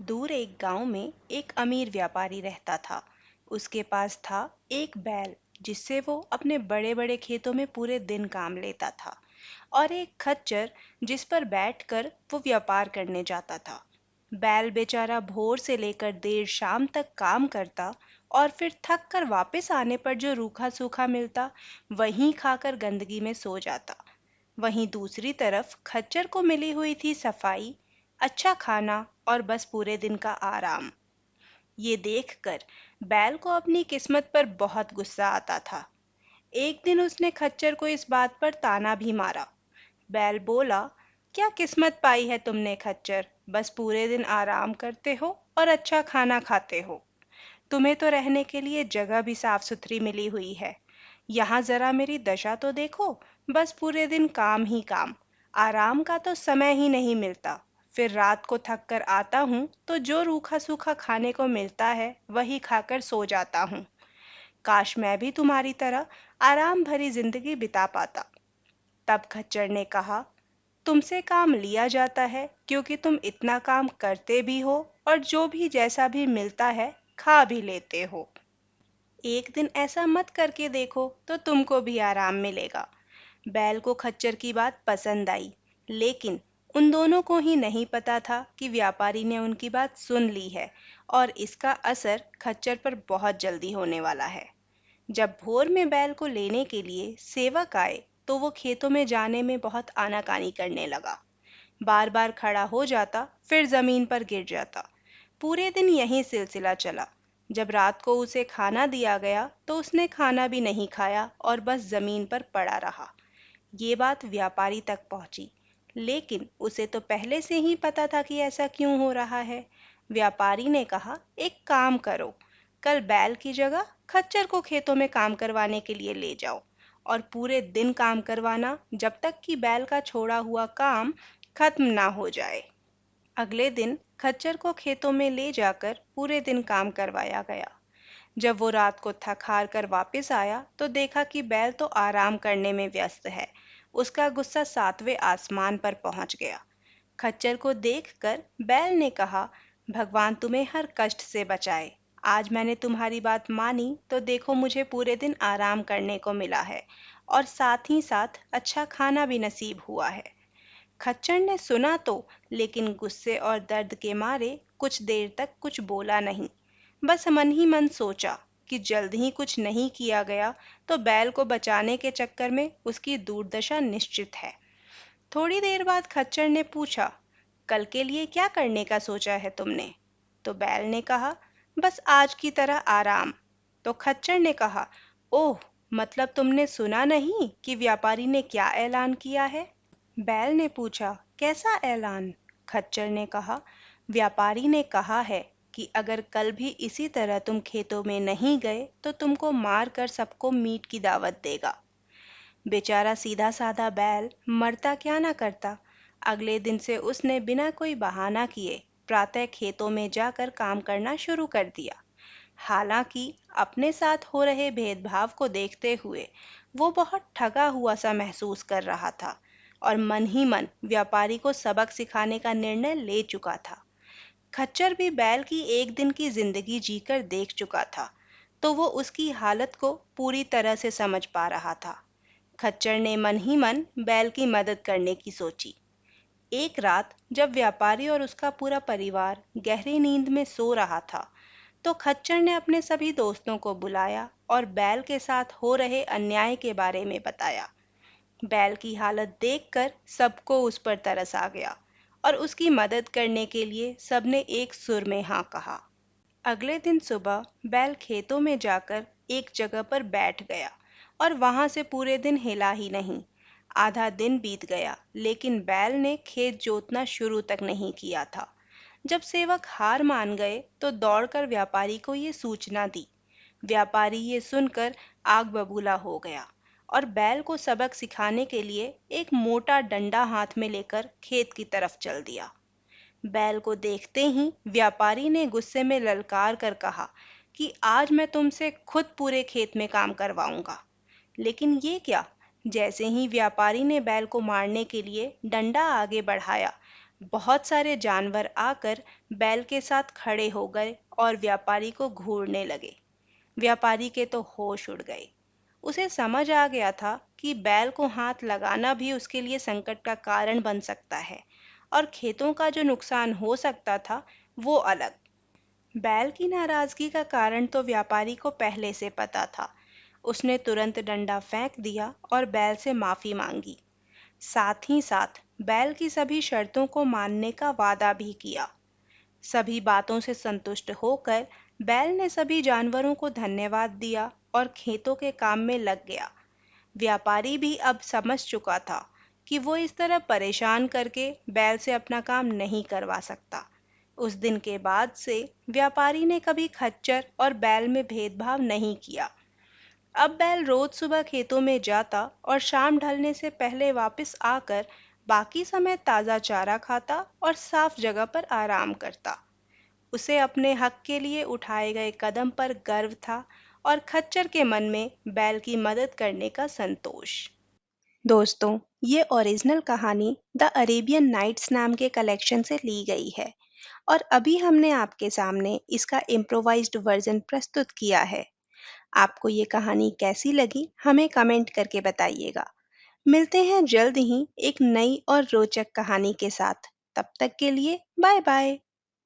दूर एक गांव में एक अमीर व्यापारी रहता था। उसके पास था एक बैल जिससे वो अपने बड़े बड़े खेतों में पूरे दिन काम लेता था, और एक खच्चर जिस पर बैठकर वो व्यापार करने जाता था। बैल बेचारा भोर से लेकर देर शाम तक काम करता, और फिर थक कर वापस आने पर जो रूखा सूखा मिलता वहीं खाकर गंदगी में सो जाता। वहीं दूसरी तरफ खच्चर को मिली हुई थी सफाई, अच्छा खाना और बस पूरे दिन का आराम। ये देखकर बैल को अपनी किस्मत पर बहुत गुस्सा आता था। एक दिन उसने खच्चर को इस बात पर ताना भी मारा। बैल बोला, क्या किस्मत पाई है तुमने खच्चर, बस पूरे दिन आराम करते हो और अच्छा खाना खाते हो। तुम्हें तो रहने के लिए जगह भी साफ सुथरी मिली हुई है। यहाँ जरा मेरी दशा तो देखो, बस पूरे दिन काम ही काम, आराम का तो समय ही नहीं मिलता। फिर रात को थक कर आता हूँ तो जो रूखा सूखा खाने को मिलता है वही खाकर सो जाता हूँ। काश मैं भी तुम्हारी तरह आराम भरी जिंदगी बिता पाता। तब खच्चर ने कहा, तुमसे काम लिया जाता है क्योंकि तुम इतना काम करते भी हो और जो भी जैसा भी मिलता है खा भी लेते हो। एक दिन ऐसा मत करके देखो तो तुमको भी आराम मिलेगा। बैल को खच्चर की बात पसंद आई, लेकिन उन दोनों को ही नहीं पता था कि व्यापारी ने उनकी बात सुन ली है और इसका असर खच्चर पर बहुत जल्दी होने वाला है। जब भोर में बैल को लेने के लिए सेवक आए तो वो खेतों में जाने में बहुत आनाकानी करने लगा। बार बार खड़ा हो जाता, फिर जमीन पर गिर जाता। पूरे दिन यही सिलसिला चला। जब रात को उसे खाना दिया गया तो उसने खाना भी नहीं खाया और बस जमीन पर पड़ा रहा। ये बात व्यापारी तक पहुंची, लेकिन उसे तो पहले से ही पता था कि ऐसा क्यों हो रहा है। व्यापारी ने कहा, एक काम करो, कल बैल की जगह खच्चर को खेतों में काम करवाने के लिए ले जाओ और पूरे दिन काम करवाना जब तक कि बैल का छोड़ा हुआ काम खत्म ना हो जाए। अगले दिन खच्चर को खेतों में ले जाकर पूरे दिन काम करवाया गया। जब वो रात को थक हार कर वापस आया तो देखा कि बैल तो आराम करने में व्यस्त है। उसका गुस्सा सातवें आसमान पर पहुंच गया। खच्चर को देखकर बैल ने कहा, भगवान तुम्हें हर कष्ट से बचाए। आज मैंने तुम्हारी बात मानी तो देखो मुझे पूरे दिन आराम करने को मिला है और साथ ही साथ अच्छा खाना भी नसीब हुआ है। खच्चर ने सुना तो, लेकिन गुस्से और दर्द के मारे कुछ देर तक कुछ बोला नहीं। बस मन ही मन सोचा कि जल्द ही कुछ नहीं किया गया तो बैल को बचाने के चक्कर में उसकी दुर्दशा निश्चित है। थोड़ी देर बाद खच्चर ने पूछा, कल के लिए क्या करने का सोचा है तुमने? तो बैल ने कहा, बस आज की तरह आराम। तो खच्चर ने कहा, ओह, मतलब तुमने सुना नहीं कि व्यापारी ने क्या ऐलान किया है? बैल ने पूछा, कैसा ऐलान? खच्चर ने कहा, व्यापारी ने कहा है कि अगर कल भी इसी तरह तुम खेतों में नहीं गए तो तुमको मार कर सबको मीट की दावत देगा। बेचारा सीधा साधा बैल मरता क्या ना करता। अगले दिन से उसने बिना कोई बहाना किए प्रातः खेतों में जाकर काम करना शुरू कर दिया। हालांकि अपने साथ हो रहे भेदभाव को देखते हुए वो बहुत ठगा हुआ सा महसूस कर रहा था और मन ही मन व्यापारी को सबक सिखाने का निर्णय ले चुका था। खच्चर भी बैल की एक दिन की जिंदगी जीकर देख चुका था, तो वो उसकी हालत को पूरी तरह से समझ पा रहा था। खच्चर ने मन ही मन बैल की मदद करने की सोची। एक रात जब व्यापारी और उसका पूरा परिवार गहरी नींद में सो रहा था, तो खच्चर ने अपने सभी दोस्तों को बुलाया और बैल के साथ हो रहे अन्याय के बारे में बताया। बैल की हालत देखकर सबको उस पर तरस आ गया और उसकी मदद करने के लिए सबने एक सुर में हाँ कहा। अगले दिन सुबह बैल खेतों में जाकर एक जगह पर बैठ गया और वहां से पूरे दिन हिला ही नहीं। आधा दिन बीत गया, लेकिन बैल ने खेत जोतना शुरू तक नहीं किया था। जब सेवक हार मान गए तो दौड़कर व्यापारी को ये सूचना दी। व्यापारी ये सुनकर आग बबूला हो गया और बैल को सबक सिखाने के लिए एक मोटा डंडा हाथ में लेकर खेत की तरफ चल दिया। बैल को देखते ही व्यापारी ने गुस्से में ललकार कर कहा कि आज मैं तुमसे खुद पूरे खेत में काम करवाऊंगा। लेकिन ये क्या? जैसे ही व्यापारी ने बैल को मारने के लिए डंडा आगे बढ़ाया, बहुत सारे जानवर आकर बैल के साथ खड़े हो गए और व्यापारी को घूरने लगे। व्यापारी के तो होश उड़ गए। उसे समझ आ गया था कि बैल को हाथ लगाना भी उसके लिए संकट का कारण बन सकता है, और खेतों का जो नुकसान हो सकता था वो अलग। बैल की नाराजगी का कारण तो व्यापारी को पहले से पता था। उसने तुरंत डंडा फेंक दिया और बैल से माफी मांगी। साथ ही साथ बैल की सभी शर्तों को मानने का वादा भी किया। सभी बातों से संतुष्ट होकर बैल ने सभी जानवरों को धन्यवाद दिया और खेतों के काम में लग गया। व्यापारी भी अब समझ चुका था कि वो इस तरह परेशान करके बैल से अपना काम नहीं करवा सकता। उस दिन के बाद से व्यापारी ने कभी खच्चर और बैल में भेदभाव नहीं किया। अब बैल रोज सुबह खेतों में जाता और शाम ढलने से पहले वापस आकर बाकी समय ताज़ा चारा खाता और साफ जगह पर आराम करता। उसे अपने हक के लिए उठाए गए कदम पर गर्व था और खच्चर के मन में बैल की मदद करने का संतोष। दोस्तों, ये ओरिजिनल कहानी द अरेबियन नाइट्स नाम के कलेक्शन से ली गई है, और अभी हमने आपके सामने इसका इम्प्रोवाइज्ड वर्जन प्रस्तुत किया है। आपको ये कहानी कैसी लगी हमें कमेंट करके बताइएगा। मिलते हैं जल्द ही एक नई और रोचक कहानी के साथ। तब तक के लिए बाय बाय।